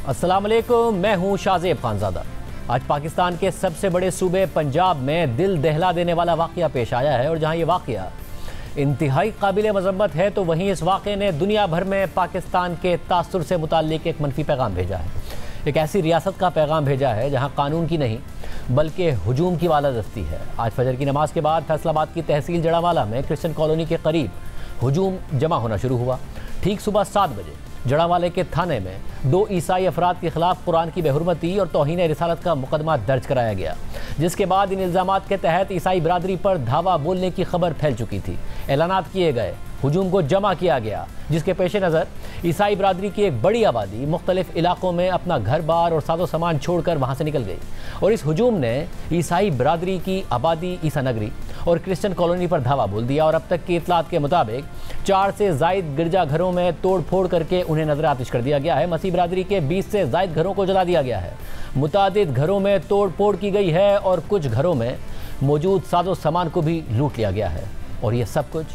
अस्सलाम वालेकुम, मैं हूं शाहजेब खानजादा। आज पाकिस्तान के सबसे बड़े सूबे पंजाब में दिल दहला देने वाला वाक़या पेश आया है और जहां ये वाक़या इंतहाई काबिल मज़म्मत है तो वहीं इस वाक़े ने दुनिया भर में पाकिस्तान के तासुर से मुताल्लिक एक मनफी पैगाम भेजा है। एक ऐसी रियासत का पैगाम भेजा है जहाँ कानून की नहीं बल्कि हुजूम की वालादस्ती है। आज फजर की नमाज के बाद फैसलाबाद की तहसील जड़ावाला में क्रिश्चियन कॉलोनी के करीब हुजूम जमा होना शुरू हुआ। ठीक सुबह 7 बजे जड़ावाले के थाने में 2 ईसाई अफराद के खिलाफ कुरान की बेहुरमती और तौहीन रिसालत का मुकदमा दर्ज कराया गया, जिसके बाद इन इल्ज़ामात के तहत ईसाई बरादरी पर धावा बोलने की खबर फैल चुकी थी। ऐलानात किए गए, हुजूम को जमा किया गया, जिसके पेश नज़र ईसाई बरादरी की एक बड़ी आबादी मुख्तलिफ इलाकों में अपना घर बार और साजो सामान छोड़कर वहाँ से निकल गई और इस हुजूम ने ईसाई बरादरी की आबादी ईसा नगरी और क्रिश्चियन कॉलोनी पर धावा बोल दिया और अब तक की इतलात के मुताबिक 4 से ज़ायद गिरजाघरों में तोड़ फोड़ करके उन्हें नजर आतिश कर दिया गया है। मसीह बरादरी के 20 से ज़ायद घरों को जला दिया गया है। मुतादिद घरों में तोड़ फोड़ की गई है और कुछ घरों में मौजूद साजो सामान को भी लूट लिया गया है और यह सब कुछ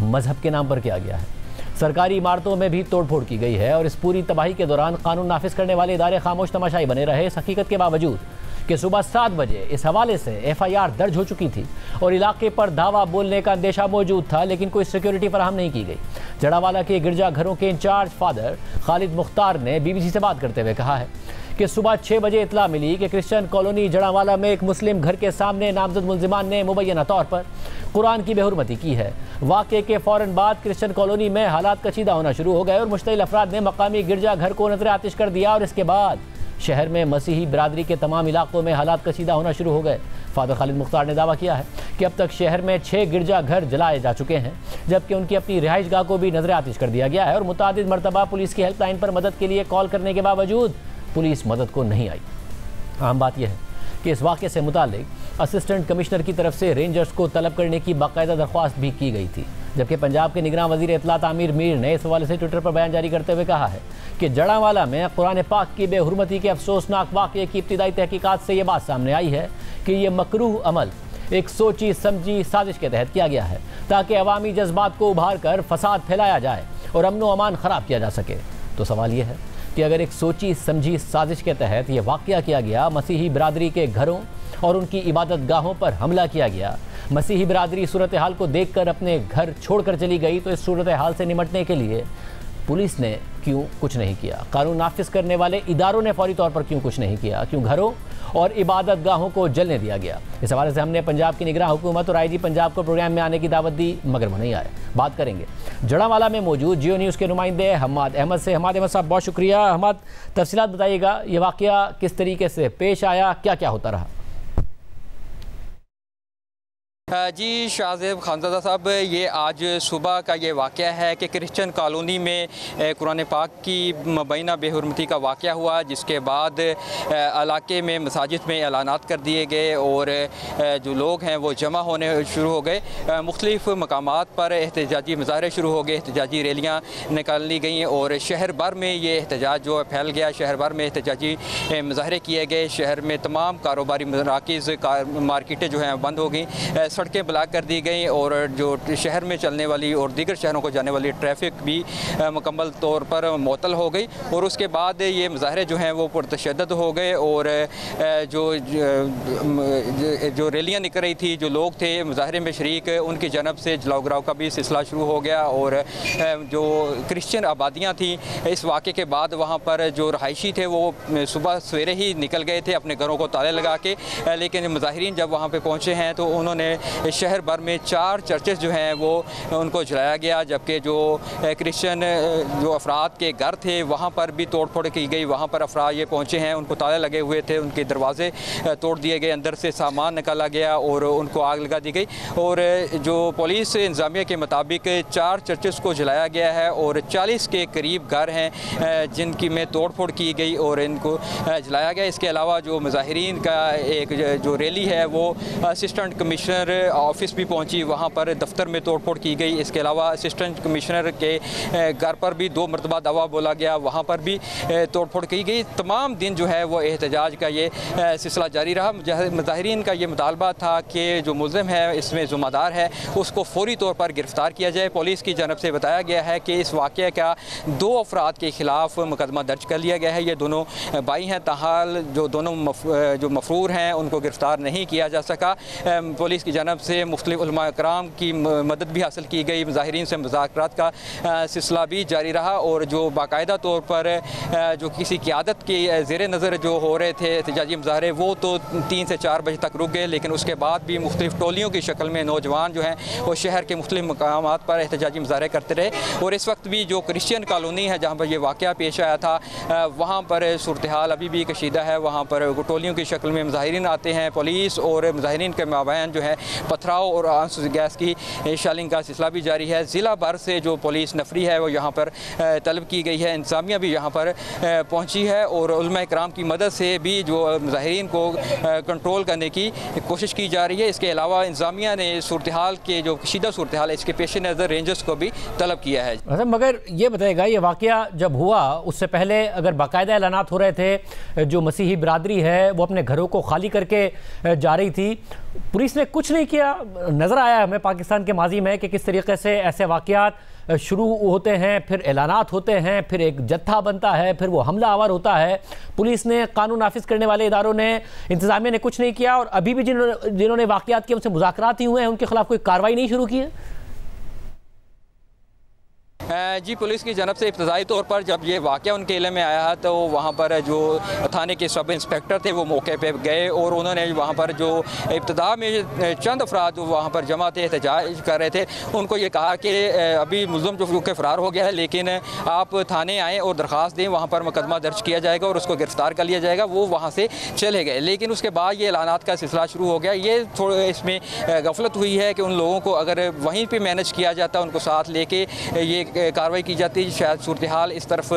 मजहब के नाम पर किया गया है। सरकारी इमारतों में भी तोड़फोड़ की गई है और इस पूरी तबाही के दौरान कानून नाफिज करने वाले इदारे खामोश तमाशाई बने रहे। इस हकीकत के बावजूद कि सुबह 7 बजे इस हवाले से FIR दर्ज हो चुकी थी और इलाके पर धावा बोलने का अंदेशा मौजूद था, लेकिन कोई सिक्योरिटी फराहम नहीं की गई। जड़ावाला के गिरजाघरों के इंचार्ज फादर खालिद मुख्तार ने BBC से बात करते हुए कहा है कि सुबह 6 बजे इतला मिली कि क्रिश्चियन कॉलोनी जड़ावाला में एक मुस्लिम घर के सामने नामजद मुल्जिमान ने मुबैना तौर पर कुरान की बेहुरमती की है। वाक़े के फ़ौरन बाद क्रिश्चियन कॉलोनी में हालात कशीदा होना शुरू हो गए और मुश्तइल अफराद ने मकामी गिरजाघर को नजर आतिश कर दिया और इसके बाद शहर में मसीही बरादरी के तमाम इलाकों में हालात कशीदा होना शुरू हो गए। फादर खालिद मुख्तार ने दावा किया है कि अब तक शहर में 6 गिरजाघर जलाए जा चुके हैं, जबकि उनकी अपनी रिहाइशगाह को भी नजर आतिश कर दिया गया है और मुतादिद मरतबा पुलिस की हेल्पलाइन पर मदद के लिए कॉल करने के बावजूद पुलिस मदद को नहीं आई। अहम बात यह है कि इस वाक़े से मुतालिक असिस्टेंट कमिश्नर की तरफ से रेंजर्स को तलब करने की बाकायदा दरख्वास्त भी की गई थी, जबकि पंजाब के निगरान वज़ीर इत्तलात आमिर मीर ने इस हवाले से ट्विटर पर बयान जारी करते हुए कहा है कि जड़ावाला में कुरान पाक की बेहुरमती के अफसोसनाक वाक़े की इब्तिदाई तहकीकात से ये बात सामने आई है कि यह मकरूह अमल एक सोची समझी साजिश के तहत किया गया है ताकि अवामी जज्बात को उभार कर फसाद फैलाया जाए और अमन व अमान ख़राब किया जा सके। तो सवाल यह है कि अगर एक सोची समझी साजिश के तहत यह वाक़या किया गया, मसीही बरादरी के घरों और उनकी इबादत गाहों पर हमला किया गया, मसीही बरादरी सूरत हाल को देखकर अपने घर छोड़कर चली गई, तो इस सूरत हाल से निमटने के लिए पुलिस ने क्यों कुछ नहीं किया? कानून नाफिज करने वाले इदारों ने फौरी तौर पर क्यों कुछ नहीं किया? क्यों घरों और इबादत गाहों को जलने दिया गया? इस हवाले से हमने पंजाब की निगरान हुकूमत और IG पंजाब को प्रोग्राम में आने की दावत दी, मगर वो नहीं आए। बात करेंगे जड़ावाला में मौजूद जियो न्यूज़ के नुमाइंदे हम्माद अहमद से। हम्माद अहमद साहब, बहुत शुक्रिया। हम्माद, तफसीलात बताइएगा, ये वाक़या किस तरीके से पेश आया, क्या क्या होता रहा? जी शाहजेब खानजादा साहब, ये आज सुबह का ये वाक़या है कि क्रिश्चियन कॉलोनी में कुरान पाक की मुबैना बेहुरमती का वाक़या हुआ, जिसके बाद इलाके में मसाजिद में ऐलानात कर दिए गए और जो लोग हैं वो जमा होने शुरू हो गए। मुख्तलिफ़ मकामात पर एहतजाजी मुजाहरे शुरू हो गए, एहतजाजी रैलियाँ निकाली गई और शहर भर में ये एहतजाज जो फैल गया। शहर भर में एहतजाजी मुजाहरे किए गए। शहर में तमाम कारोबारी मराकिज़, मार्केटें जो हैं बंद हो गई, सड़कें ब्लॉक कर दी गई और जो शहर में चलने वाली और दीगर शहरों को जाने वाली ट्रैफिक भी मुकम्मल तौर पर मुअत्तल हो गई। और उसके बाद ये मुजाहरे जो हैं वो पुरतशद्दद हो गए और जो रैलियाँ निकल रही थी, जो लोग थे मुजाहरे में शरीक, उनकी जनब से जलाओ गिराव का भी सिलसिला शुरू हो गया। और जो क्रिश्चियन आबादियाँ थी, इस वाक़े के बाद वहाँ पर जो रहायशी थे वो सुबह सवेरे ही निकल गए थे अपने घरों को ताले लगा के, लेकिन मुजाहिरीन जब वहाँ पर पहुँचे हैं तो उन्होंने शहर भर में 4 चर्चेस जो हैं वो उनको जलाया गया, जबकि जो क्रिश्चियन जो अफराद के घर थे वहाँ पर भी तोड़ फोड़ की गई। वहाँ पर अफराद ये पहुँचे हैं, उनको ताले लगे हुए थे, उनके दरवाजे तोड़ दिए गए, अंदर से सामान निकाला गया और उनको आग लगा दी गई। और जो पुलिस इंतज़ामिया के मुताबिक 4 चर्चेस को जलाया गया है और 40 के करीब घर हैं जिनकी में तोड़ फोड़ की गई और इनको जलाया गया। इसके अलावा जो मुजाहिरीन का एक जो रैली है वो असिस्टेंट कमिश्नर ऑफिस भी पहुंची, वहां पर दफ्तर में तोड़फोड़ की गई। इसके अलावा असिस्टेंट कमिश्नर के घर पर भी 2 मरतबा दवा बोला गया, वहाँ पर भी तोड़फोड़ की गई। तमाम दिन जो है वो एहतजाज का ये सिलसिला जारी रहा। मुजाहिरीन का ये मुतालबा था कि जो मुल्ज़िम है, इसमें ज़िम्मेदार है, उसको फौरी तौर पर गिरफ़्तार किया जाए। पुलिस की जानब से बताया गया है कि इस वाक़े का 2 अफराद के ख़िलाफ़ मुकदमा दर्ज कर लिया गया है। ये दोनों भाई हैं, ताहाल जो दोनों जो मफरूर हैं उनको गिरफ़्तार नहीं किया जा सका। पुलिस की जानब से मुख्तलिफ़ उलमा कराम की मदद भी हासिल की गई। मुजाहिरीन से मुज़ाकरात का सिलसिला भी जारी रहा और जो बाकायदा तौर पर जो किसी क़यादत के ज़ेर नज़र जो हो रहे थे एहतजाजी मुज़ाहरे, वो तो 3 से 4 बजे तक रुक गए, लेकिन उसके बाद भी मुख्तलिफ़ टोलियों की शक्ल में नौजवान जो हैं वो शहर के मुख्तलिफ़ मकामात पर एहतजाजी मुज़ाहरे करते रहे। और इस वक्त भी जो क्रिश्चियन कॉलोनी है जहाँ पर ये वाक़या पेश आया था, वहाँ पर सूरत हाल अभी भी कशीदा है। वहाँ पर टोलियों की शक्ल में मुज़ाहिरीन आते हैं। पुलिस और मुज़ाहिरीन के माबैन जो है पथराव और आंसू गैस की शेलिंग का सिलसिला भी जारी है। ज़िला भर से जो पुलिस नफरी है वो यहाँ पर तलब की गई है। इंतज़ामिया भी यहाँ पर पहुँची है और उलमा इकराम की मदद से भी जो मुज़ाहिरीन को कंट्रोल करने की कोशिश की जा रही है। इसके अलावा इंतज़ामिया ने सूरत हाल के जो कशीदा सूरत हाल है, इसके पेश नज़र रेंजर्स को भी तलब किया है। अच्छा, मगर ये बताएगा, ये वाक़या जब हुआ उससे पहले अगर बाकायदा ऐलानात हो रहे थे, जो मसीही बिरादरी है वो अपने घरों को खाली करके जा रही थी, पुलिस ने कुछ नहीं किया। नज़र आया हमें पाकिस्तान के माजी में कि किस तरीके से ऐसे वाक़यात शुरू होते हैं, फिर ऐलानात होते हैं, फिर एक जत्था बनता है, फिर वो हमला आवर होता है। पुलिस ने, कानून नाफिज करने वाले इदारों ने, इंतज़ामिया ने कुछ नहीं किया और अभी भी जिन्होंने वाक़यात किए उनसे मुज़ाकरात ही हुए हैं, उनके खिलाफ कोई कार्रवाई नहीं शुरू की है। जी, पुलिस की जानब से इब्तदाई तौर पर जब ये वाक़या उनके इल्म में आया है तो वहाँ पर जो थाने के सब इंस्पेक्टर थे वो मौके पे गए और उन्होंने वहाँ पर जो इब्तदा में चंद अफराद जो वहाँ पर जमा थे, एहतजाज कर रहे थे, उनको ये कहा कि अभी मुल्ज़िम जो कि फ़रार हो गया है, लेकिन आप थाने आएँ और दरख्वास्त दें, वहाँ पर मुकदमा दर्ज किया जाएगा और उसको गिरफ़्तार कर लिया जाएगा। वो वहाँ से चले गए, लेकिन उसके बाद ये ऐलानात का सिलसिला शुरू हो गया। ये थोड़ा इसमें गफलत हुई है कि उन लोगों को अगर वहीं पर मैनेज किया जाता, उनको साथ लेके ये कार्रवाई की जाती, शायद सूरत हाल इस तरफ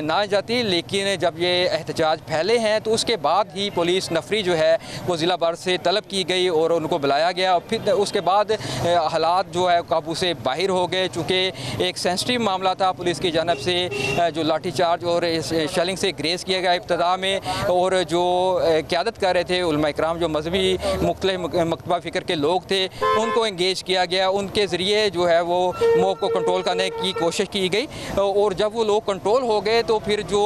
ना जाती। लेकिन जब ये एहतजाज फैले हैं तो उसके बाद ही पुलिस नफरी जो है वो ज़िला भर से तलब की गई और उनको बुलाया गया और फिर उसके बाद हालात जो है काबू से बाहर हो गए। चूँकि एक सेंसिटिव मामला था, पुलिस की जानब से जो लाठीचार्ज और शेलिंग से ग्रेस किया गया इब्तदा में, और जो क़यादत कर रहे थे उलमा इकराम, जो मजहबी मुख्तलिफ मकतबा फ़िक्र के लोग थे, उनको इंगेज किया गया। उनके ज़रिए जो है वो मौक़ को कंट्रोल करने की कोशिश की गई और जब वो लोग कंट्रोल हो गए तो फिर जो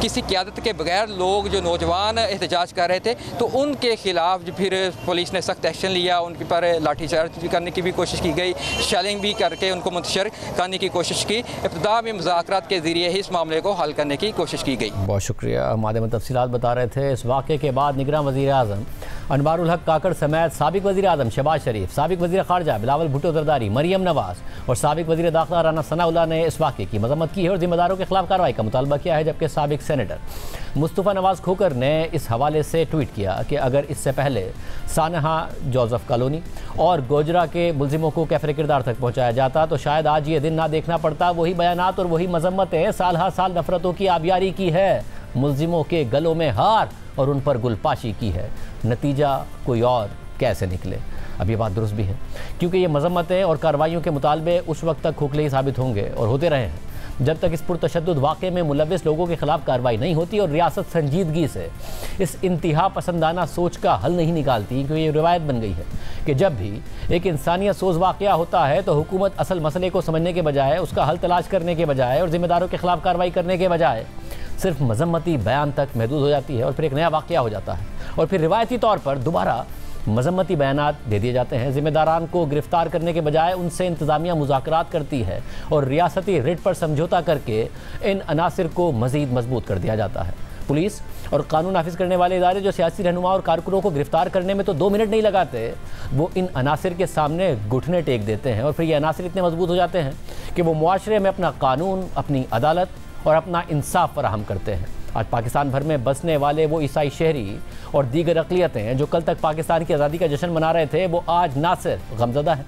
किसी क़यादत के बगैर लोग जो नौजवान एहतजाज कर रहे थे तो उनके ख़िलाफ़ फिर पुलिस ने सख्त एक्शन लिया। उनके पर लाठीचार्ज करने की भी कोशिश की गई, शेलिंग भी करके उनको मुंतशिर करने की कोशिश की। इब्तिदा में मुज़ाकरात के ज़रिए ही इस मामले को हल करने की कोशिश की गई। बहुत शुक्रिया। हमारे में तफसीलात बता रहे थे। इस वाक़े के बाद निगरान वज़ीर आज़म अनवारुल हक काकड़ समेत साबिक़ वज़ीर आज़म शहबाज शरीफ, साबिक़ वज़ीर ख़ारजा बिलावल भुट्टो ज़रदारी, मरियम नवाज़ और साबिक़ वज़ीर दाखिला राना सनाउल्लाह ने इस वाक़े की मज़म्मत की है और ज़िम्मेदारों के खिलाफ कार्रवाई का मुतालबा किया है। जबकि साबिक़ सेनेटर मुस्तफ़ा नवाज़ खोकर ने इस हवाले से ट्वीट किया कि अगर इससे पहले सानहा जोसेफ कॉलोनी और गोजरा के मुल्ज़िमों को कैफ़रे किरदार तक पहुँचाया जाता तो शायद आज ये दिन ना देखना पड़ता। वही बयानात और वही मज़म्मतें साल हर साल नफ़रतों की आबियारी की है, मुल्ज़िमों के गलों में हार और उन पर गुलपाशी की है। नतीजा कोई और कैसे निकले। अब ये बात दुरुस्त भी है क्योंकि ये मज़म्मतें और कार्रवाइयों के मुतालबे उस वक्त तक खोखले ही साबित होंगे और होते रहे हैं जब तक इस पुरतशद्दुद वाक़े में मुलव्विस लोगों के खिलाफ कार्रवाई नहीं होती और रियासत संजीदगी से इस इंतहा पसंदाना सोच का हल नहीं निकालती। क्योंकि ये रिवायत बन गई है कि जब भी एक इंसानियत सोज वाक़या होता है तो हुकूमत असल मसले को समझने के बजाय, उसका हल तलाश करने के बजाय और ज़िम्मेदारों के खिलाफ कार्रवाई करने के बजाय सिर्फ मज़म्मती बयान तक महदूद हो जाती है और फिर एक नया वाक़या हो जाता है और फिर रिवायती तौर पर दोबारा मज़म्मती बयानात दे दिए जाते हैं। ज़िम्मेदारान को गिरफ़्तार करने के बजाय उनसे इंतज़ामिया मुज़ाकरात करती है और रियासती रिट पर समझौता करके इन अनासिर को मज़ीद मजबूत कर दिया जाता है। पुलिस और कानून नाफिज करने वाले इदारे जो सियासी रहनुमा और कारकुनों को गिरफ़्तार करने में तो 2 मिनट नहीं लगाते, वो इन अनासिर के सामने घुटने टेक देते हैं और फिर ये अनासिर इतने मजबूत हो जाते हैं कि वो मुआशरे में अपना कानून, अपनी अदालत और अपना इंसाफ फराहम करते हैं। आज पाकिस्तान भर में बसने वाले वो ईसाई शहरी और दीगर अक़लियतें जो कल तक पाकिस्तान की आज़ादी का जश्न मना रहे थे, वो आज ना सिर्फ गमज़दा हैं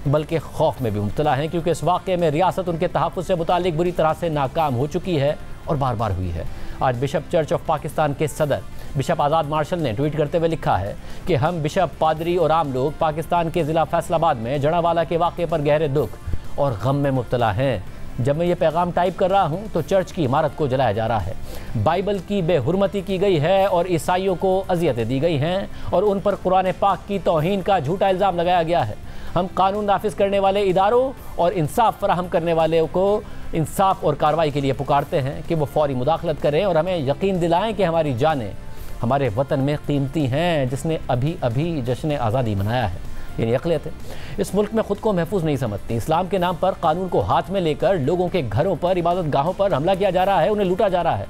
बल्कि खौफ में भी मुब्तला हैं क्योंकि इस वाक़े में रियासत उनके तहफ़्फ़ुज़ से मुतालिक बुरी तरह से नाकाम हो चुकी है और बार बार हुई है। आज बिशप चर्च ऑफ पाकिस्तान के सदर बिशप आज़ाद मार्शल ने ट्वीट करते हुए लिखा है कि हम बिशप, पादरी और आम लोग पाकिस्तान के ज़िला फैसलाबाद में जड़ावाला के वाक़े पर गहरे दुख और गम में मुब्तला हैं। जब मैं ये पैगाम टाइप कर रहा हूँ तो चर्च की इमारत को जलाया जा रहा है, बाइबल की बेहुरमती की गई है और ईसाइयों को अजियतें दी गई हैं और उन पर कुरान पाक की तौहीन का झूठा इल्ज़ाम लगाया गया है। हम कानून नाफिज करने वाले इदारों और इंसाफ फराहम करने वाले को इंसाफ और कार्रवाई के लिए पुकारते हैं कि वो फौरी मुदाखलत करें और हमें यकीन दिलाएं कि हमारी जानें हमारे वतन में कीमती हैं, जिसने अभी अभी जश्न आज़ादी मनाया है। यानी अक़लियत है इस मुल्क में ख़ुद को महफूज नहीं समझती। इस्लाम के नाम पर कानून को हाथ में लेकर लोगों के घरों पर, इबादत गाहों पर हमला किया जा रहा है, उन्हें लूटा जा रहा है।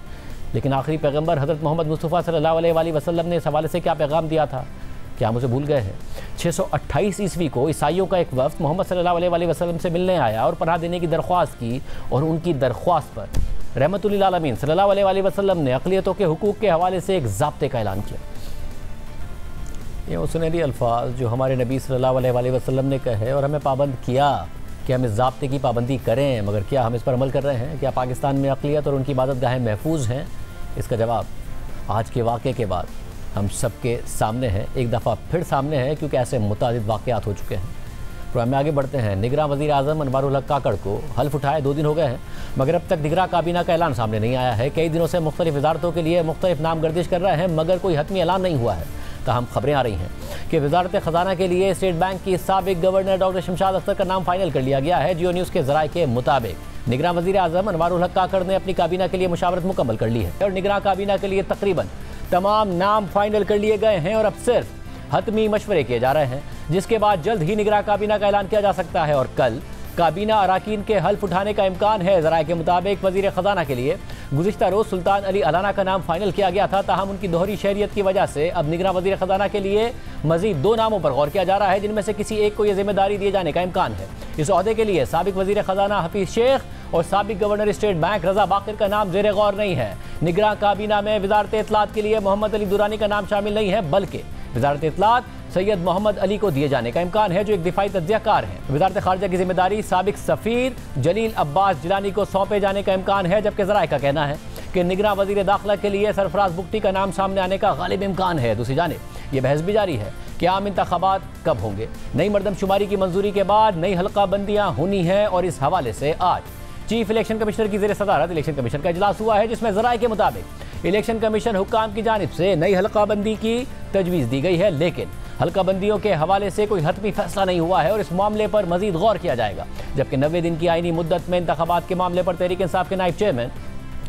लेकिन आखिरी पैगम्बर हज़रत मोहम्मद मुस्तफ़ा सल्लल्लाहु अलैहि वसल्लम ने इस हवाले से क्या पैगाम दिया था, क्या हम उसे भूल गए हैं? 628 ईस्वी को ईसाइयों का एक वफ़द मोहम्मद सल्लल्लाहु अलैहि वसल्लम से मिलने आया और पनाह देने की दरख्वास्त की और उनकी दरख्वास्त पर रहमतुल लिल आलमीन सल्लल्लाहु अलैहि वसल्लम ने अक़लियतों के हुकूक़ के हवाले से एक ज़ाब्ते का ऐलान किया। ये वो सुनहरी अल्फाज जो हमारे नबी सल्लल्लाहु अलैहि वसल्लम ने कहे और हमें पाबंद किया कि हम इस ज़ाब्ते की पाबंदी करें, मगर क्या हम इस पर अमल कर रहे हैं? क्या पाकिस्तान में अक़लियत और उनकी इबादत गाहें महफूज हैं? इसका जवाब आज के वाक़े के बाद हम सबके सामने है, एक दफ़ा फिर सामने है, क्योंकि ऐसे मुतादिद वाक़यात हो चुके हैं। प्रोग्राम में आगे बढ़ते हैं। निगरां वज़ीर आज़म अनवारुल हक काकड़ को हल्फ उठाए 2 दिन हो गए हैं, मगर अब तक निगरां काबीना का ऐलान सामने नहीं आया है। कई दिनों से मुख्तलिफ वजारतों के लिए मुख्तलिफ नाम गर्दिश कर रहे हैं, मगर कोई हतमी ऐलान नहीं हुआ है। ताहम खबरें आ रही हैं कि वजारत ख़जाना के लिए स्टेट बैंक की साबिक गवर्नर डॉक्टर शमशाद अख्तर का नाम फाइनल कर लिया गया है। जियो न्यूज़ के ज़राए के मुताबिक निगरां वज़ीर आज़म अनवारुल हक काकड़ ने अपनी काबीना के लिए मुशावरत मुकम्मल कर ली है और निगरां काबीना के लिए तकरीबन तमाम नाम फाइनल कर लिए गए हैं और अब सिर्फ हतमी मशवरे किए जा रहे हैं, जिसके बाद जल्द ही निगरां काबीना का ऐलान किया जा सकता है और कल काबीना अराकीन के हल्फ उठाने का इम्कान है। ज़राए के मुताबिक वज़ीर ख़जाना के लिए गुज़िश्ता रोज़ सुल्तान अली अलाना का नाम फाइनल किया गया था, ताहम उनकी दोहरी शहरियत की वजह से अब निगरां वज़ीर ख़जाना के लिए मज़ीद 2 नामों पर गौर किया जा रहा है, जिनमें से किसी एक को यह जिम्मेदारी दिए जाने का इम्कान है। इस ओहदे के लिए साबिक वज़ीर ख़जाना हफीज़ शेख और साबिक गवर्नर स्टेट बैंक रज़ा बाक़िर का नाम ज़ेर गौर नहीं है। निगरां काबीना में वज़ारत इत्तलात के लिए मोहम्मद अली दुरानी का नाम शामिल नहीं है, बल्कि वज़ारत इत्तलात सैयद मोहम्मद अली को दिए जाने का इम्कान है, जो एक दिफाई तज्ज़ियाकार हैं। वज़ारत ख़ारिजा की जिम्मेदारी साबिक सफ़ीर जलील अब्बास जिलानी को सौंपे जाने का इम्कान है, जबकि ज़राए का कहना है कि निगरां वज़ीर दाखिला के लिए सरफराज बुख्ती का नाम सामने आने का गालिब इम्कान है। दूसरी जानिब ये बहस भी जारी है कि आम इंतखाबात कब होंगे। नई मरदमशुमारी की मंजूरी के बाद नई हल्का बंदियाँ होनी हैं और इस हवाले से आज चीफ इलेक्शन कमिश्नर की ज़ेर सदारत इलेक्शन कमीशन का इजलास हुआ है, जिसमें ज़राए के मुताबिक इलेक्शन कमीशन हुक्काम की जानिब से नई हल्का बंदी की तजवीज़ दी गई है, लेकिन हल्का बंदियों के हवाले से कोई हतमी फैसला नहीं हुआ है और इस मामले पर मजीद गौर किया जाएगा। जबकि 90 दिन की आईनी मुद्दत में इंतखाबात के मामले पर तहरीक इंसाफ के नायब चेयरमैन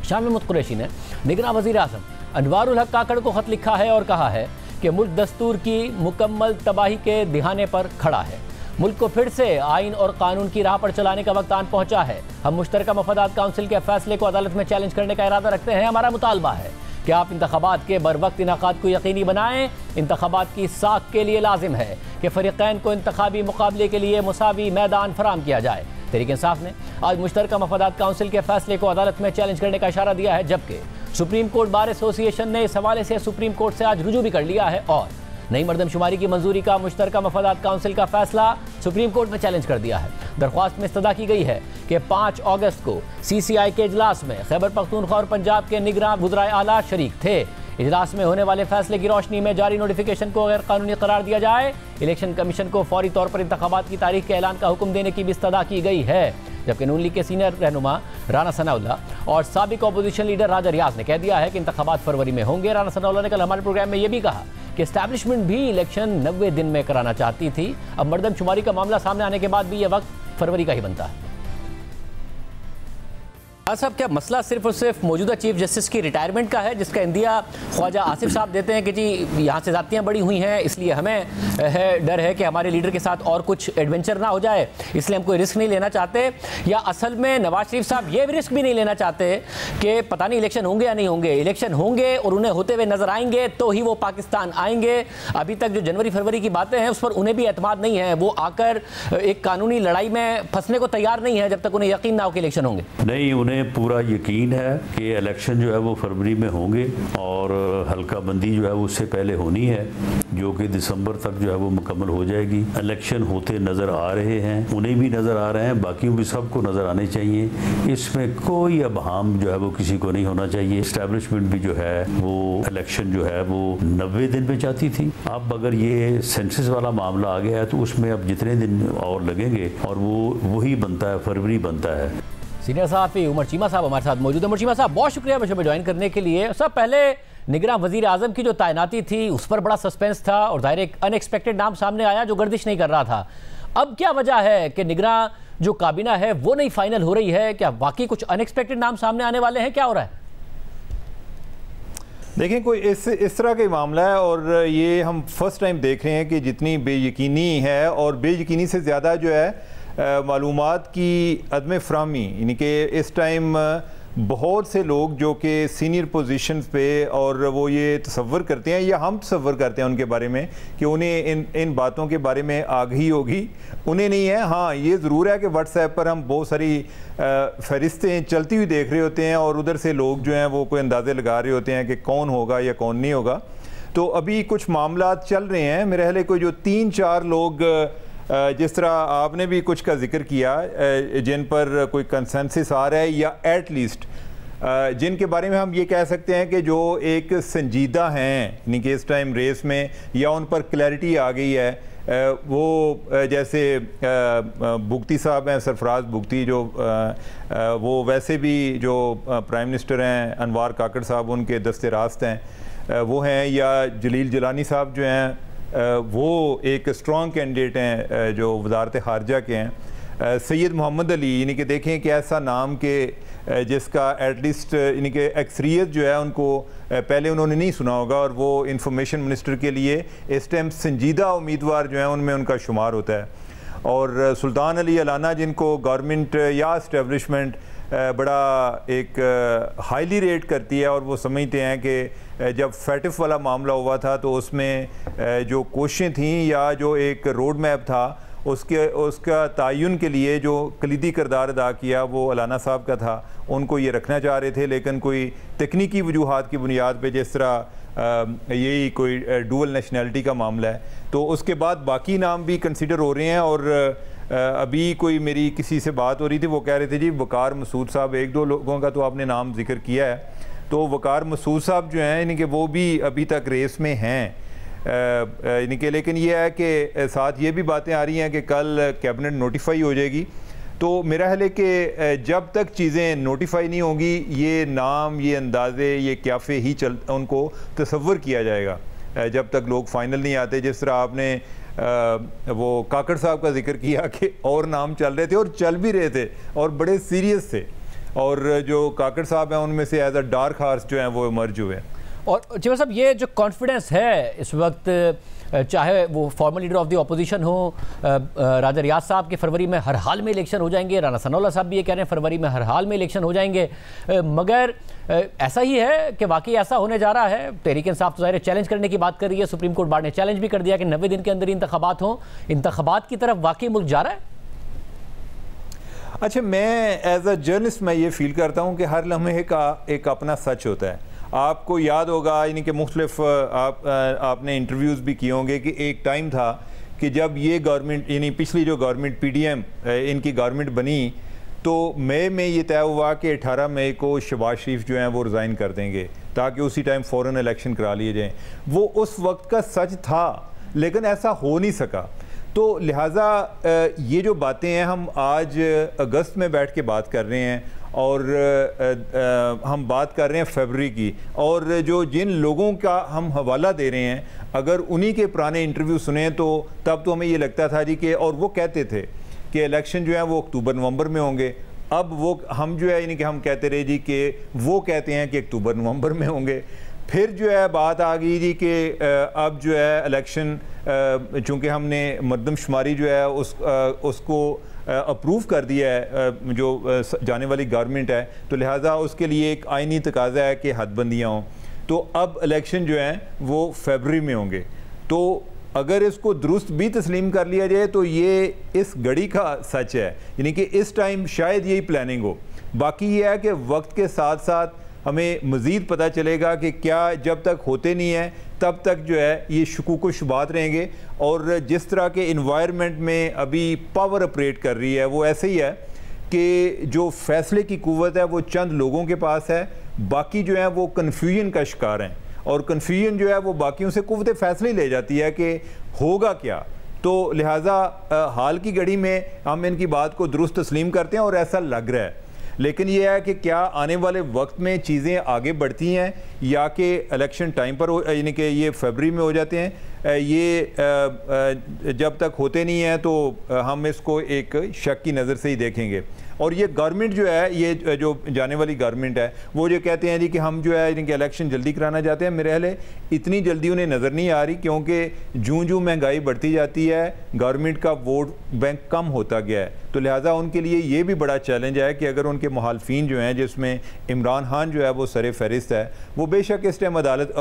शाह महमूद कुरैशी ने निगरां वज़ीर आज़म अनवारुल हक काकड़ को खत लिखा है और कहा है कि मुल्क दस्तूर की मुकम्मल तबाही के दिहाने पर खड़ा है। मुल्क को फिर से आइन और कानून की राह पर चलाने का वक्त आन पहुंचा है। हम मुश्तरका मफादात काउंसिल के फैसले को अदालत में चैलेंज करने का इरादा रखते हैं। हमारा मुतालबा है कि आप इंतखाबात के बर वक्त इनाकात को यकीनी बनाएं। इंतखाबात की साख के लिए लाजिम है कि फरीक़ैन को इंतखाबी मुकाबले के लिए मुसावी मैदान फराहम किया जाए। तहरीक इंसाफ ने आज मुश्तरका मफादात काउंसिल के फैसले को अदालत में चैलेंज करने का इशारा दिया है, जबकि सुप्रीम कोर्ट बार एसोसिएशन ने इस हवाले से सुप्रीम कोर्ट से आज रुजू भी कर लिया है और नई मरदमशुमारी की मंजूरी का मुश्तरका मफादात काउंसिल का फैसला सुप्रीम कोर्ट में चैलेंज कर दिया है। दरख्वास्त में इस्तदा की गई है कि 5 अगस्त को CCI के इजलास में खैबर पख्तूनख्वा और पंजाब के निगरां वज़राए आला शरीक थे। इजलास में होने वाले फैसले की रोशनी में जारी नोटिफिकेशन को गैर कानूनी करार दिया जाए। इलेक्शन कमीशन को फौरी तौर पर इंतखाबात की तारीख के ऐलान का हुक्म देने की भी इस्तदा की गई है, जबकि नून लीग के सीनियर रहनुमा राना सनाउल्लाह और साबिक अपोजिशन लीडर राजा रियाज ने कह दिया है कि इंतखाबात फरवरी में होंगे। राना सनाउल्लाह ने कल हमारे प्रोग्राम में यह भी कहा कि एस्टैब्लिशमेंट भी इलेक्शन 90 दिन में कराना चाहती थी। अब मरदमशुमारी का मामला सामने आने के बाद भी यह वक्त फरवरी का ही बनता है। साहब, क्या मसला सिर्फ और सिर्फ मौजूदा चीफ जस्टिस की रिटायरमेंट का है, जिसका इंदिया ख्वाजा आसिफ साहब देते हैं कि जी यहाँ से ज़्यादतियाँ बड़ी हुई हैं, इसलिए हमें डर है कि हमारे लीडर के साथ और कुछ एडवेंचर ना हो जाए, इसलिए हम कोई रिस्क नहीं लेना चाहते, या असल में नवाज शरीफ साहब ये रिस्क भी नहीं लेना चाहते कि पता नहीं इलेक्शन होंगे या नहीं होंगे, इलेक्शन होंगे और उन्हें होते हुए नजर आएंगे तो ही वो पाकिस्तान आएंगे। अभी तक जो जनवरी फरवरी की बातें हैं उस पर उन्हें भी एतमाद नहीं है, वो आकर एक कानूनी लड़ाई में फंसने को तैयार नहीं है जब तक उन्हें यकीन ना हो कि इलेक्शन होंगे। नहीं, उन्हें हमें पूरा यकीन है कि इलेक्शन जो है वो फरवरी में होंगे और हल्का बंदी जो है वो उससे पहले होनी है, जो कि दिसंबर तक जो है वो मुकम्मल हो जाएगी। इलेक्शन होते नज़र आ रहे हैं, उन्हें भी नज़र आ रहे हैं, बाकियों भी सबको नज़र आने चाहिए। इसमें कोई अबहम जो है वो किसी को नहीं होना चाहिए। इस्टेब्लिशमेंट भी जो है वो इलेक्शन जो है वो 90 दिन में चाहती थी। अब अगर ये सेंसस वाला मामला आ गया है तो उसमें अब जितने दिन और लगेंगे और वो वही बनता है, फरवरी बनता है। सीनियर सहाफ़ी उमर चीमा साहब हमारे साथ मौजूद है। उमर चीमा साहब, बहुत शुक्रिया मुझे ज्वाइन करने के लिए। सब पहले निगरां वजीर आजम की जो तैनाती थी उस पर बड़ा सस्पेंस था और जाहिर एक अनएक्सपेक्टेड नाम सामने आया जो गर्दिश नहीं कर रहा था। अब क्या वजह है कि निगरां जो काबीना है वो नहीं फाइनल हो रही है? क्या वाकई कुछ अनएक्सपेक्टेड नाम सामने आने वाले हैं? क्या हो रहा है? देखें, कोई इस तरह का मामला है और ये हम फर्स्ट टाइम देख रहे हैं कि जितनी बेयकीनी है और बेयकीनी से ज़्यादा जो है मालूमात की अदम फ़राहमी, यानी कि इस टाइम बहुत से लोग जो कि सीनियर पोजीशंस पे और वो ये तसव्वुर करते हैं या हम तसव्वुर करते हैं उनके बारे में कि उन्हें इन बातों के बारे में आगाही होगी, उन्हें नहीं है। हाँ, ये ज़रूर है कि व्हाट्सएप पर हम बहुत सारी फहरिस्तें चलती हुई देख रहे होते हैं और उधर से लोग जो हैं वो कोई अंदाज़े लगा रहे होते हैं कि कौन होगा या कौन नहीं होगा। तो अभी कुछ मामला चल रहे हैं, मेरे ख्याल कोई जो 3-4 लोग जिस तरह आपने भी कुछ का जिक्र किया जिन पर कोई कंसेंसस आ रहा है या एट लीस्ट जिनके बारे में हम ये कह सकते हैं कि जो एक संजीदा हैं, यानी कि इस टाइम रेस में या उन पर क्लैरिटी आ गई है, वो जैसे भुगती साहब हैं, सरफराज भुगती, जो वो वैसे भी जो प्राइम मिनिस्टर हैं अनवार काकड़ साहब उनके दस्ते रास्त हैं वो हैं, या जलील जिलानी साहब जो हैं वो एक स्ट्रॉन्ग कैंडिडेट हैं जो वजारत खारजा के हैं। सैयद मोहम्मद अली, यानी कि देखें कि ऐसा नाम के जिसका एटलीस्ट यानी कि अक्सरियत जो है उनको पहले उन्होंने नहीं सुना होगा और वो इंफॉर्मेशन मिनिस्टर के लिए इस टाइम संजीदा उम्मीदवार जो हैं उनमें उनका शुमार होता है। और सुल्तान अली अलाना जिनको गवर्नमेंट या इस्टेब्लिशमेंट बड़ा एक हाईली रेट करती है और वो समझते हैं कि जब फैटिफ वाला मामला हुआ था तो उसमें जो कोशिशें थीं या जो एक रोड मैप था उसका तयन के लिए जो कलीदी किरदार अदा किया वो अलाना साहब का था, उनको ये रखना चाह रहे थे, लेकिन कोई तकनीकी वजूहात की बुनियाद पे, जिस तरह यही कोई डुअल नेशनैलिटी का मामला है, तो उसके बाद बाकी नाम भी कंसिडर हो रहे हैं। और अभी कोई मेरी किसी से बात हो रही थी, वो कह रहे थे जी वकार मसूद साहब, 1-2 लोगों का तो आपने नाम जिक्र किया है, तो वकार मसूद साहब जो हैं यानी कि वो भी अभी तक रेस में हैं, यानी कि लेकिन ये है कि साथ ये भी बातें आ रही हैं कि कल कैबिनेट नोटिफाई हो जाएगी। तो मेरा ख्याल है कि जब तक चीज़ें नोटिफाई नहीं होंगी ये नाम, ये अंदाज़े, ये क्याफ़े ही उनको तसव्वुर किया जाएगा जब तक लोग फाइनल नहीं आते। जिस तरह आपने वो काकड़ साहब का जिक्र किया कि और नाम चल रहे थे और चल भी रहे थे और बड़े सीरियस थे, और जो काकड़ साहब हैं उनमें से एज अ डार्क हार्स जो हैं वो इमर्ज हुए। और चिमा साहब, ये जो कॉन्फिडेंस है इस वक्त, चाहे वो formal leader of the opposition हो राजा रियाज साहब के फरवरी में हर हाल में इलेक्शन हो जाएंगे, राना सनाउल्लाह साहब भी ये कह रहे हैं फरवरी में हर हाल में इलेक्शन हो जाएंगे, मगर ऐसा ही है कि वाकई ऐसा होने जा रहा है? तहरीक इंसाफ तो ज़ाहिर चैलेंज करने की बात कर रही है, सुप्रीम कोर्ट बार ने चैलेंज भी कर दिया कि 90 दिन के अंदर इंतखाबात हों। इंतखाबात की तरफ वाकई मुल्क जा रहा है? अच्छा, मैं एज अ जर्नलिस्ट मैं ये फील करता हूँ कि हर लम्हे का एक अपना सच होता है। आपको याद होगा यानी कि मुख्तलिफ आपने इंटरव्यूज़ भी किए होंगे कि एक टाइम था कि जब ये गवर्नमेंट यानी पिछली जो गवर्नमेंट PDM इनकी गवर्नमेंट बनी तो मई में ये तय हुआ कि 18 मई को शहबाज शरीफ जो हैं वो रिज़ाइन कर देंगे ताकि उसी टाइम फ़ौरन इलेक्शन करा लिए जाएँ। वो उस वक्त का सच था, लेकिन ऐसा हो नहीं सका। तो लिहाजा ये जो बातें हैं हम आज अगस्त में बैठ के बात कर रहे हैं और हम बात कर रहे हैं फरवरी की, और जो जिन लोगों का हम हवाला दे रहे हैं अगर उन्हीं के पुराने इंटरव्यू सुने तो तब तो हमें ये लगता था जी कि, और वो कहते थे कि इलेक्शन जो है वो अक्टूबर-नवंबर में होंगे। अब वो हम जो है यानी कि हम कहते रहे जी कि वो कहते हैं कि अक्टूबर-नवंबर में होंगे। फिर जो है बात आ गई जी कि अब जो है इलेक्शन चूँकि हमने मरदमशुमारी जो है उसको अप्रूव कर दिया है जो जाने वाली गवर्नमेंट है, तो लिहाजा उसके लिए एक आइनी तकाजा है कि हदबंदियाँ हों। तो अब इलेक्शन जो हैं वो फरवरी में होंगे। तो अगर इसको दुरुस्त भी तस्लीम कर लिया जाए तो ये इस घड़ी का सच है, यानी कि इस टाइम शायद यही प्लानिंग हो। बाकी ये है कि वक्त के साथ साथ हमें मज़ीद पता चलेगा कि क्या जब तक होते नहीं हैं तब तक जो है ये शुकूक व शुबात रहेंगे। और जिस तरह के इन्वायरमेंट में अभी पावर ऑपरेट कर रही है वो ऐसे ही है कि जो फैसले की कुव्वत है वो चंद लोगों के पास है, बाकी जो है वो कन्फ्यूजन का शिकार हैं और कन्फ्यूजन जो है वो बाकियों से कुव्वत फैसले ले जाती है कि होगा क्या। तो लिहाजा हाल की घड़ी में हम इनकी बात को दुरुस्त तस्लीम करते हैं और ऐसा लग रहा है, लेकिन यह है कि क्या आने वाले वक्त में चीज़ें आगे बढ़ती हैं या कि इलेक्शन टाइम पर यानी कि ये फरवरी में हो जाते हैं, ये जब तक होते नहीं हैं तो हम इसको एक शक की नज़र से ही देखेंगे। और ये गवर्नमेंट जो है, ये जो जाने वाली गवर्नमेंट है, वो जो कहते हैं जी कि हम जो है इनके इलेक्शन जल्दी कराना चाहते हैं, मेरे ख्याल इतनी जल्दी उन्हें नज़र नहीं आ रही, क्योंकि जूं महंगाई बढ़ती जाती है गवर्नमेंट का वोट बैंक कम होता गया है। तो लिहाजा उनके लिए ये भी बड़ा चैलेंज है कि अगर उनके मुखालफिन जो हैं, जिसमें इमरान खान जो है वो सर फहरिस्त है, वो बेशक इस टाइम अदालत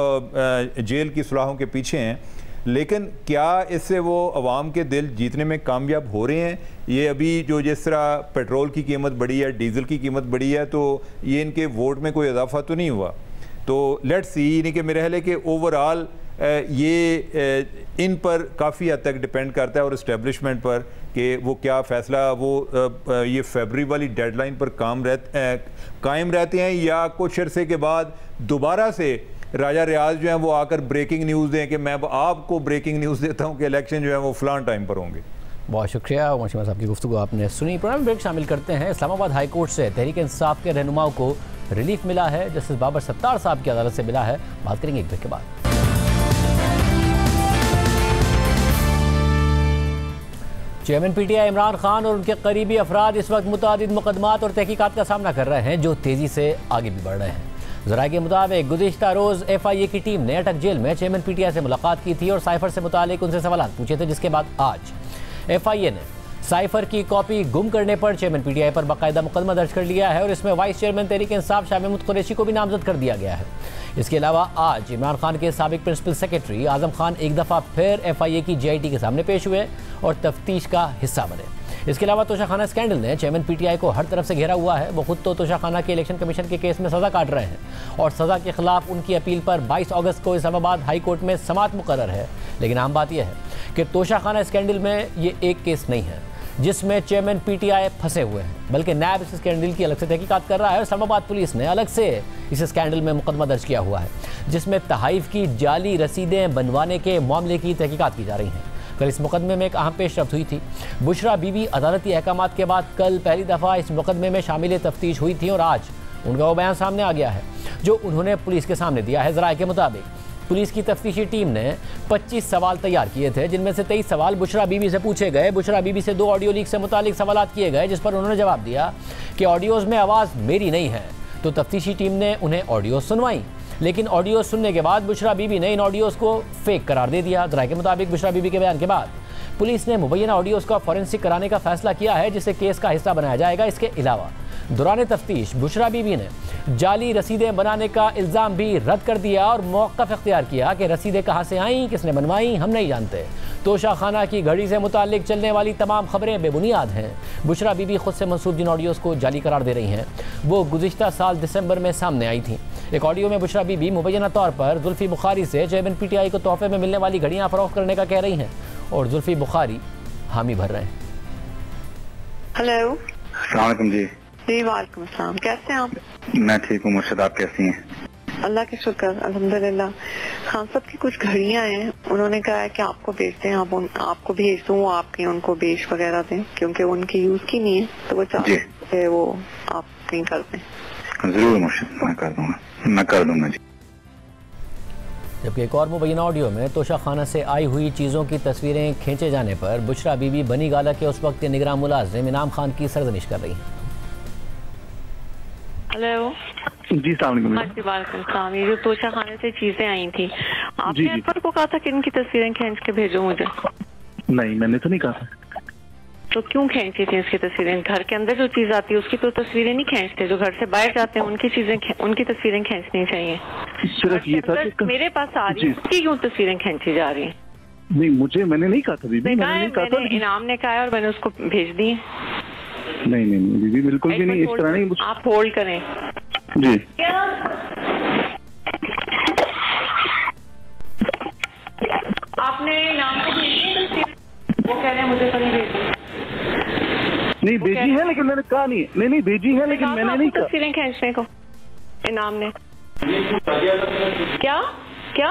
जेल की सुलहों के पीछे हैं, लेकिन क्या इससे वो अवाम के दिल जीतने में कामयाब हो रहे हैं? ये अभी जो जिस तरह पेट्रोल की कीमत बढ़ी है, डीज़ल की कीमत बढ़ी है, तो ये इनके वोट में कोई इजाफा तो नहीं हुआ। तो लेट्स सी, यानी कि मेरे ख्याल है कि ओवरऑल ये इन पर काफ़ी हद तक डिपेंड करता है और इस्टेब्लिशमेंट पर कि वो क्या फ़ैसला वो ये फरवरी वाली डेडलाइन पर कायम रहते हैं या कुछ अरसे के बाद दोबारा से राजा रियाज जो है वो आकर ब्रेकिंग न्यूज़ दें कि मैं आपको ब्रेकिंग न्यूज़ देता हूँ कि इलेक्शन जो है वो फलान टाइम पर होंगे। बहुत शुक्रिया मोहसिन साहब की गुफ्तगू आपने सुनी। प्रोग्राम ब्रेक शामिल करते हैं। इस्लामाबाद हाई कोर्ट से तहरीक इंसाफ के रहनुमाओं को रिलीफ मिला है, जस्टिस बाबर सत्तार साहब की अदालत से मिला है। बात करेंगे एक ब्रेक के बाद। चेयरमैन पीटीआई इमरान खान और उनके करीबी अफराद इस वक्त मुतादिद मुकदमात और तहकीकात का सामना कर रहे हैं जो तेज़ी से आगे भी बढ़ रहे हैं। ज़राए के मुताबिक गुज़िश्ता रोज़ FIA की टीम ने अटक जेल में चेयरमैन पीटीआई से मुलाकात की थी और साइफर से मुतालिक उनसे सवाल पूछे थे, जिसके बाद आज FIA ने साइफर की कॉपी गुम करने पर चेयरमैन पीटीआई पर बाकायदा मुकदमा दर्ज कर लिया है और इसमें वाइस चेयरमैन तहरीक इंसाफ शाह महमूद कुरैशी को भी नामजद कर दिया गया है। इसके अलावा आज इमरान खान के साबिक प्रिंसिपल सेक्रेटरी आजम खान एक दफ़ा फिर FIA की GIT के सामने पेश हुए और तफ्तीश का हिस्सा बने। इसके अलावा तोशाखाना स्कैंडल ने चेयरमैन पीटीआई को हर तरफ से घेरा हुआ है। वो खुद तो तोशाखाना के इलेक्शन कमीशन के केस में सज़ा काट रहे हैं और सज़ा के खिलाफ उनकी अपील पर 22 अगस्त को इस्लामाबाद हाई कोर्ट में समाअत मुकर्रर है। लेकिन अहम बात यह है कि तोशाखाना स्कैंडल में ये एक केस नहीं है जिसमें चेयरमैन पीटीआई फंसे हुए हैं, बल्कि नैब इस स्कैंडल की अलग से तहकीकात कर रहा है और इस्लामाबाद पुलिस ने अलग से इस स्कैंडल में मुकदमा दर्ज किया हुआ है, जिसमें तहाइफ की जाली रसीदें बनवाने के मामले की तहकीकात की जा रही हैं। कल इस मुकदमे में एक अहम पेशरफ्त हुई थी। बुशरा बीबी अदालती अहकामात के बाद कल पहली दफ़ा इस मुकदमे में शामिल तफ्तीश हुई थी और आज उनका वो बयान सामने आ गया है जो उन्होंने पुलिस के सामने दिया है। ज़राए के मुताबिक पुलिस की तफ्तीशी टीम ने 25 सवाल तैयार किए थे, जिनमें से 23 सवाल बुशरा बीबी से पूछे गए। बुशरा बीबी से 2 ऑडियो लीक से मुतालिक सवाल किए गए, जिस पर उन्होंने जवाब दिया कि ऑडियोज़ में आवाज़ मेरी नहीं है। तो तफ्तीशी टीम ने उन्हें ऑडियो सुनवाई, लेकिन ऑडियो सुनने के बाद बुशरा बीबी ने इन ऑडियोज़ को फेक करार दे दिया। ज़राए के मुताबिक बुशरा बीबी के बयान के बाद पुलिस ने मुबैना ऑडियोज़ का फॉरेंसिक कराने का फैसला किया है, जिसे केस का हिस्सा बनाया जाएगा। इसके अलावा दौरान तफ्तीश बुशरा बीबी ने जाली रसीदें बनाने का इल्ज़ाम भी रद्द कर दिया और मौक़िफ़ इख्तियार किया कि रसीदें कहाँ से आईं, किसने बनवाई, हम नहीं जानते। तोशाखाना की घड़ी से मुताल्लिक चलने वाली तमाम खबरें बेबुनियाद हैं। बुशरा बीबी खुद से मंसूब जिन ऑडियोज़ को जाली करार दे रही हैं वो गुज़िश्ता साल दिसंबर में सामने आई थी। एक ऑडियो में बुशरा बीबी मुबैना तौर पर जुल्फ़ी बुखारी से चेयरमैन पीटीआई को तोहफे में मिलने वाली घड़ियाँ फ़रोख्त करने का कह रही हैं और जुल्फ़ी बुखारी हामी भर रहे हैं। हेलो, अस्सलाम वालेकुम जी। जी वालेकुम अस्सलाम, कैसे हैं आप? मैं ठीक हूँ मुर्शद, आप कैसी हैं? अल्लाह के शुक्र, अल्हम्दुलिल्लाह। खान साहब की कुछ घड़ियाँ हैं, उन्होंने कहा है कि आपको बेचते हैं, आपको भेज दूँ, आपके उनको बेच वगैरह दें, क्योंकि उनकी यूज की नहीं है, तो वो चाहते हैं वो आप कहीं कर दें। जरूर मुर्शद, मैं कर दूँगा, मैं कर दूँगा जी। जबकि एक और मुबैना ऑडियो में तोशाखाना से आई हुई चीज़ों की तस्वीरें खींचे जाने पर बुशरा बीबी बनी गाला के उस वक्त के निगरान मुलाजिम इनाम खान की सरजनिश कर रही हैं। हेलो जी, वालेकुम सलाम। ये जो तोशाखाने से चीजें आई थी, आपने अनवर को कहा था कि इनकी तस्वीरें खींच के भेजो मुझे? नहीं, मैंने तो नहीं कहा। तो क्यों खींची थी इसकी तस्वीरें? घर के अंदर जो चीज आती है उसकी तो तस्वीरें नहीं खींचते, जो घर से बाहर जाते हैं उनकी तस्वीरें खींचनी चाहिए। सिर्फ ये था कि मेरे पास आ रही है, उसकी क्यों तस्वीरें खींची जा रही है? नहीं, मैंने नहीं कहा था बीबी, मैंने नहीं कहा था। इनाम ने कहा है और मैंने उसको भेज दी। नहीं दीदी, बिल्कुल भी नहीं, इस तरह नहीं। आप होल्ड करें जी। क्या आपने नाम को भेजी? वो कह रहे हैं मुझे कहीं भेजी। नहीं भेजी है, लेकिन मैंने कहा नहीं भेजी है, लेकिन मैंने नहीं कहा तस्वीरें खींचने को इनाम ने। क्या क्या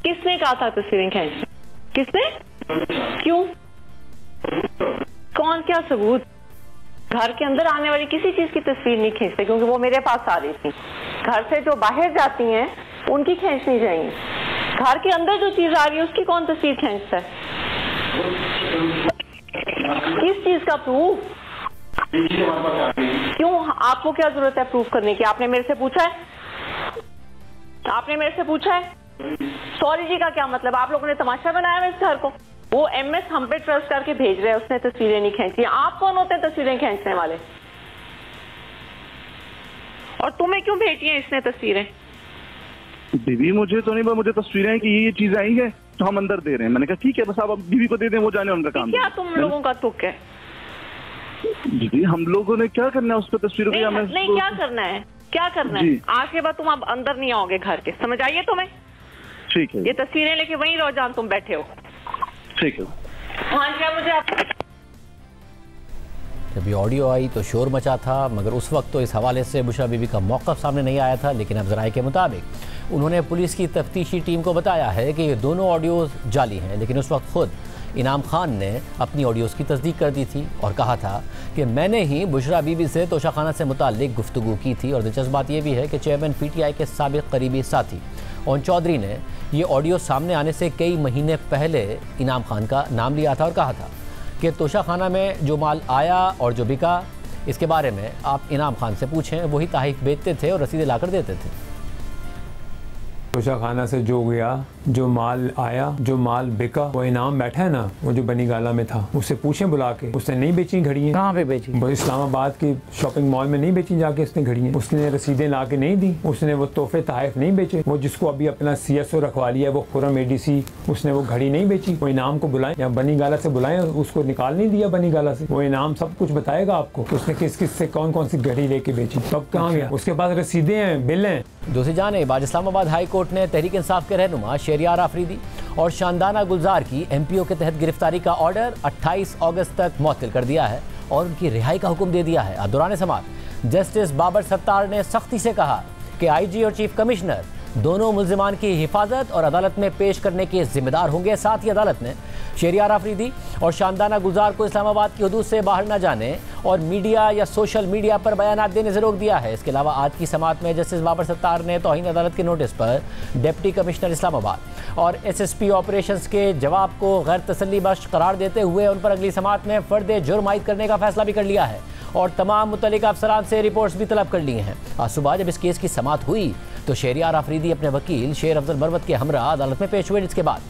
किसने कहा था तस्वीरें खींचने? किसने? क्यों? कौन? क्या सबूत? घर के अंदर आने वाली किसी चीज की तस्वीर नहीं खींचते, क्योंकि वो मेरे पास आ रही थी। घर से जो बाहर जाती हैं उनकी खींचनी चाहिए। घर के अंदर जो चीज आ रही है उसकी कौन तस्वीर खींचता है? किस चीज का प्रूफ? क्यों? आपको क्या जरूरत है प्रूफ करने की? आपने मेरे से पूछा है? आपने मेरे से पूछा है? सॉरी जी का क्या मतलब? आप लोगों ने तमाशा बनाया है इस घर को। वो एमएस हम पे ट्रस्ट करके भेज रहे हैं, उसने तस्वीरें नहीं खींची। आप कौन होते हैं तस्वीरें खींचने वाले? और तुम्हें क्यों भेजी हैं इसने तस्वीरें? बीवी मुझे तो नहीं, मुझे तस्वीरें कि ये चीज आई है तो हम अंदर दे रहे हैं। मैंने कहा ठीक है, बस आप बीवी को दे दें, वो जाने उनका काम। क्या तुम लोगों का तुक है? दीदी हम लोगों ने क्या करना है उस पर तस्वीरों नहीं, नहीं क्या करना है? क्या करना है? आज के बाद तुम अब अंदर नहीं आओगे घर के, समझ आइए तुम्हें? ठीक है। ये तस्वीरें लेके वहीं रहो जहां तुम बैठे हो। ठीक है। हाँ क्या मुझे आप... जब ये ऑडियो आई तो शोर मचा था, मगर उस वक्त तो इस हवाले से बुशरा बीबी का मौक़िफ़ सामने नहीं आया था। लेकिन अब ज़राए के मुताबिक उन्होंने पुलिस की तफ्तीशी टीम को बताया है कि ये दोनों ऑडियोज़ जाली हैं। लेकिन उस वक्त ख़ुद इनाम खान ने अपनी ऑडियोज़ की तस्दीक कर दी थी और कहा था कि मैंने ही बुशरा बीबी से तोशाखाना से मुताल्लिक गुफ्तगू की थी। और दिलचस्प बात यह भी है कि चेयरमैन PTI के साबिक़ करीबी साथी ओन चौधरी ने ये ऑडियो सामने आने से कई महीने पहले इनाम खान का नाम लिया था और कहा था कि तोशाखाना में जो माल आया और जो बिका, इसके बारे में आप इनाम खान से पूछें, वही तहफ़ बेचते थे और रसीदें लाकर देते थे। तोशाखाना से जो गया, जो माल आया, जो माल बिका, वो इनाम बैठा है ना, वो जो बनी गाला में था, उससे पूछें बुला के। उसने नहीं बेची घड़ियाँ। कहाँ पे बेची? वो इस्लामाबाद की शॉपिंग मॉल में नहीं बेची जाके उसने घड़ियाँ। उसने रसीदें ला के नहीं दी, उसने वो तोहफे तहफ़ नहीं बेचे। वो जिसको अभी अपना CSO रखवा लिया है, वो खुरम ADC, उसने वो घड़ी नहीं बेची। वो इनाम को बुलाएं या बनी गाला से बुलाएं, उसको निकाल नहीं दिया बनी गाला से। वो इनाम सब कुछ बताएगा आपको, उसने किस किस से कौन कौन सी घड़ी लेके बेची, कब कहाँ गया। उसके पास रसीदें हैं, बिल हैं। दूसरी जानिब आज इस्लामाबाद हाई कोर्ट ने तहरीक इंसाफ के रहनुमा शहरियार आफरीदी और शानदाना गुलजार की MPO के तहत गिरफ्तारी का ऑर्डर 28 अगस्त तक मुअत्तल कर दिया है और उनकी रिहाई का हुक्म दे दिया है। अब दौरान समाअत जस्टिस बाबर सत्तार ने सख्ती से कहा कि IG और चीफ कमिश्नर दोनों मुल्जिमान की हिफाजत और अदालत में पेश करने के जिम्मेदार होंगे। साथ ही अदालत ने शहरियार आफरीदी और शानदाना गुलजार को इस्लामाबाद की हदूद से बाहर न जाने और मीडिया या सोशल मीडिया पर बयानात देने से रोक दिया है। इसके अलावा आज की समाअत में जस्टिस बाबर सत्तार ने तौहीन अदालत के नोटिस पर डिप्टी कमिश्नर इस्लामाबाद और SSP ऑपरेशंस के जवाब को गैर तसल्ली बख्श करार देते हुए उन पर अगली समाअत में फर्द जुर्म आयद करने का फैसला भी कर लिया है और तमाम मुतल्लिका अफसरान से रिपोर्ट्स भी तलब कर ली हैं। आज सुबह जब इस केस की समाअत हुई तो शहरियार आफरीदी अपने वकील शेर अफजल बरवत के हमरा अदालत में पेश हुए, जिसके बाद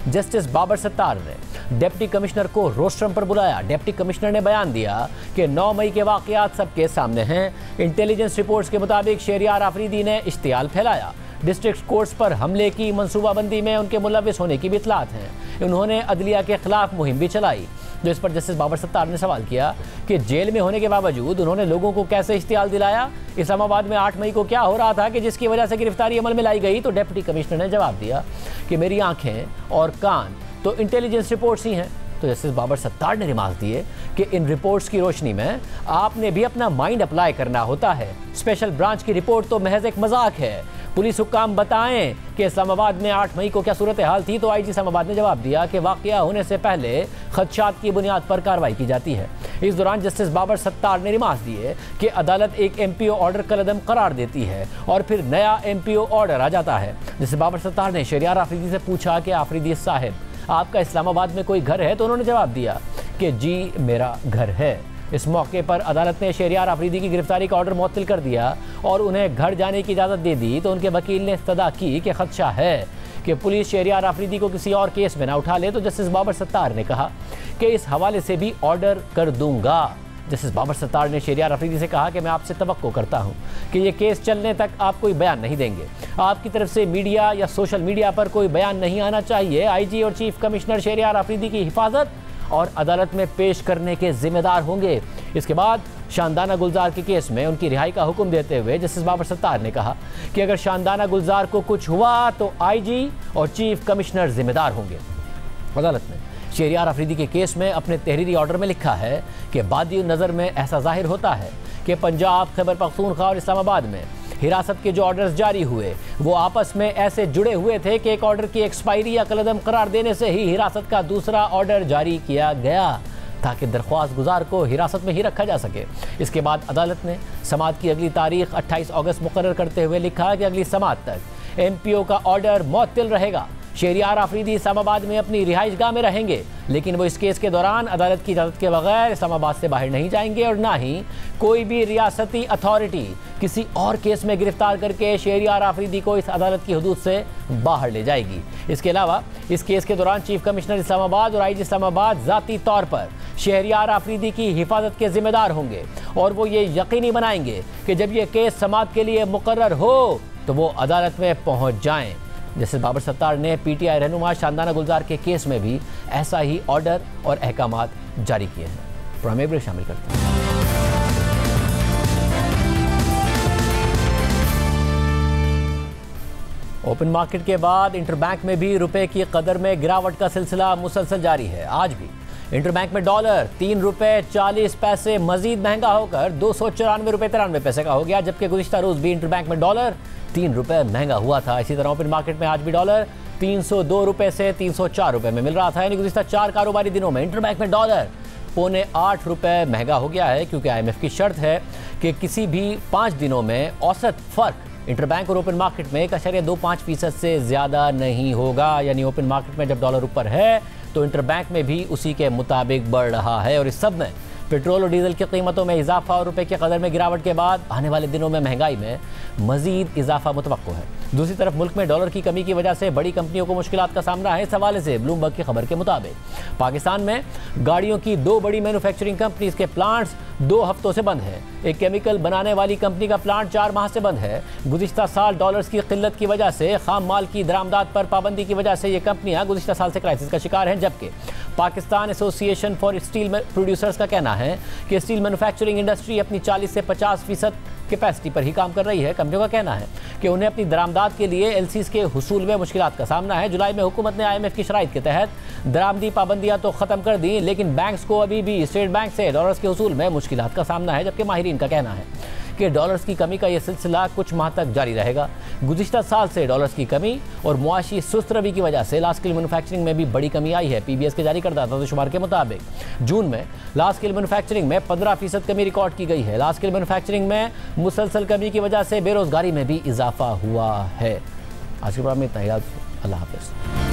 जस्टिस बाबर सत्तार ने डिप्टी कमिश्नर को रोस्ट्रम पर बुलाया। डिप्टी कमिश्नर ने बयान दिया कि 9 मई के वाक़यात सबके सामने हैं। इंटेलिजेंस रिपोर्ट्स के मुताबिक शहरियार आफरीदी ने इश्तियाल फैलाया। डिस्ट्रिक्ट कोर्ट्स पर हमले की मनसूबाबंदी में उनके मुलविस होने की भी इतलात हैं। उन्होंने अदलिया के खिलाफ मुहिम भी चलाई, जिस पर जस्टिस बाबर सत्तार ने सवाल किया कि जेल में होने के बावजूद उन्होंने लोगों को कैसे इश्तियाल दिलाया। इस्लामाबाद में 8 मई को क्या हो रहा था कि जिसकी वजह से गिरफ्तारी अमल में लाई गई। तो डिप्टी कमिश्नर ने जवाब दिया कि मेरी आंखें और कान तो इंटेलिजेंस रिपोर्ट्स ही हैं। तो जस्टिस बाबर सत्तार ने रिमार्क दिए कि इन रिपोर्ट्स की रोशनी में आपने भी अपना माइंड अप्लाई करना होता है। स्पेशल ब्रांच की रिपोर्ट तो महज एक मजाक है। पुलिस हुक्काम बताएं कि इस्लामाबाद में 8 मई को क्या सूरत हाल थी। तो IG इस्लामाबाद ने जवाब दिया कि वाक़या होने से पहले खदशात की बुनियाद पर कार्रवाई की जाती है। इस दौरान जस्टिस बाबर सत्तार ने रिमार्क दिए कि अदालत एक MPO ऑर्डर कलअदम करार देती है और फिर नया MPO ऑर्डर आ जाता है। जस्टिस बाबर सत्तार ने शहरियार आफरीदी से पूछा कि आफरीदी साहब आपका इस्लामाबाद में कोई घर है? तो उन्होंने जवाब दिया कि जी मेरा घर है। इस मौके पर अदालत ने शहरियार आफरीदी की गिरफ्तारी का ऑर्डर मुअत्तल कर दिया और उन्हें घर जाने की इजाज़त दे दी। तो उनके वकील ने इस्तदा की कि खदशा है कि पुलिस शहरियार आफरीदी को किसी और केस में ना उठा ले। तो जस्टिस बाबर सत्तार ने कहा कि इस हवाले से भी ऑर्डर कर दूंगा। जस्टिस बाबर सत्तार ने शहरियार आफरीदी से कहा कि मैं आपसे तवक्को करता हूं कि ये केस चलने तक आप कोई बयान नहीं देंगे। आपकी तरफ से मीडिया या सोशल मीडिया पर कोई बयान नहीं आना चाहिए। IG और चीफ कमिश्नर शहरियार आफरीदी की हिफाजत और अदालत में पेश करने के जिम्मेदार होंगे। इसके बाद शानदाना गुलजार के केस में उनकी रिहाई का हुक्म देते हुए जस्टिस बाबर सत्तार ने कहा कि अगर शानदाना गुलजार को कुछ हुआ तो आईजी और चीफ कमिश्नर जिम्मेदार होंगे। अदालत ने शहरियार अफरीदी के केस में अपने तहरीरी ऑर्डर में लिखा है कि बादी नज़र में ऐसा जाहिर होता है कि पंजाब, खैबर पख्तूनख्वा और इस्लामाबाद में हिरासत के जो ऑर्डर्स जारी हुए वो आपस में ऐसे जुड़े हुए थे कि एक ऑर्डर की एक्सपायरी या कलअदम करार देने से ही हिरासत का दूसरा ऑर्डर जारी किया गया ताकि दरख्वास्त गुजार को हिरासत में ही रखा जा सके। इसके बाद अदालत ने समाअत की अगली तारीख 28 अगस्त मुकर्रर करते हुए लिखा कि अगली समाअत तक MPO का ऑर्डर मुअत्तल रहेगा। शहरियार अफरीदी इस्लामाबाद में अपनी रिहाइशगाह में रहेंगे, लेकिन वो इस केस के दौरान अदालत की इजाज़त के बगैर इस्लामाबाद से बाहर नहीं जाएंगे और ना ही कोई भी रियासती अथॉरिटी किसी और केस में गिरफ्तार करके शहरियार अफरीदी को इस अदालत की हदूद से बाहर ले जाएगी। इसके अलावा इस केस के दौरान चीफ कमिश्नर इस्लामाबाद और IG इस्लामाबाद ज़ाती तौर पर शहरियार अफरीदी की हिफाजत के जिम्मेदार होंगे और वो ये यकीनी बनाएंगे कि जब ये केस समाअत के लिए मुकर्रर हो तो वो अदालत में पहुँच जाएँ। जस्टिस बाबर सत्तार ने PTI रहनुमा शानदाना गुलजार के केस में भी ऐसा ही ऑर्डर और अहकामात जारी किए हैं। प्रोग्राम में शामिल करते हैं। ओपन मार्केट के बाद इंटरबैंक में भी रुपए की कदर में गिरावट का सिलसिला मुसलसल जारी है। आज भी इंटरबैंक में डॉलर 3 रुपये 40 पैसे मजीद महंगा होकर 294 रुपये 93 पैसे का हो गया, जबकि गुज़िश्ता रोज़ भी इंटरबैंक में डॉलर 3 रुपये महंगा हुआ था। इसी तरह ओपन मार्केट में आज भी डॉलर 302 रुपये से 304 रुपये में मिल रहा था। यानी गुज़िश्ता 4 कारोबारी दिनों में इंटरबैंक में डॉलर 7.25 रुपये महंगा हो गया है, क्योंकि IMF की शर्त है कि किसी भी 5 दिनों में औसत फ़र्क इंटरबैंक और ओपन मार्केट में 1.25% से ज़्यादा नहीं होगा। यानी ओपन मार्केट में जब डॉलर ऊपर है तो इंटरबैंक में भी उसी के मुताबिक बढ़ रहा है। और इस सब में पेट्रोल और डीजल की कीमतों में इजाफा और रुपए की कदर में गिरावट के बाद आने वाले दिनों में महंगाई में मजीद इजाफा मुतवक्को है। दूसरी तरफ मुल्क में डॉलर की कमी की वजह से बड़ी कंपनियों को मुश्किलात का सामना है। इस हवाले से ब्लूमबर्ग की खबर के मुताबिक पाकिस्तान में गाड़ियों की 2 बड़ी मैन्युफैक्चरिंग कंपनीज के प्लांट्स 2 हफ्तों से बंद है। एक केमिकल बनाने वाली कंपनी का प्लांट 4 माह से बंद है। गुज़िश्ता साल डॉलर्स की किल्लत की वजह से खाम माल की दरामदात पर पाबंदी की वजह से ये कंपनियां गुज़िश्ता साल से क्राइसिस का शिकार हैं, जबकि Pakistan association for steel producers का कहना है कि स्टील मैन्युफैक्चरिंग इंडस्ट्री अपनी 40 से 50% कैपेसिटी पर ही काम कर रही है। कंपनियों का कहना है कि उन्हें अपनी दरामदात के लिए LCs के हुसूल में मुश्किलात का सामना है। जुलाई में हुकूमत ने IMF की शराइत के तहत दरामदी पाबंदियां तो ख़त्म कर दी, लेकिन बैंक्स को अभी भी स्टेट बैंक से डॉलर्स के हुसूल में मुश्किलात का सामना है, जबकि माहिरीन का कहना है कि डॉलर्स की कमी का यह सिलसिला कुछ माह तक जारी रहेगा। गुज़िश्ता साल से डॉलर्स की कमी और मुआशी सुस्त रवि की वजह से लार्ज स्केल मैन्युफैक्चरिंग में भी बड़ी कमी आई है। PBS के जारी करदा शुमार के मुताबिक जून में लार्ज स्केल मैन्युफैक्चरिंग में 15% कमी रिकॉर्ड की गई है। लार्ज स्केल मैन्युफैक्चरिंग में मुसलसल कमी की वजह से बेरोजगारी में भी इजाफा हुआ है। आज के प्रोग्राम में इतना ही। अल्लाह हाफ़िज़।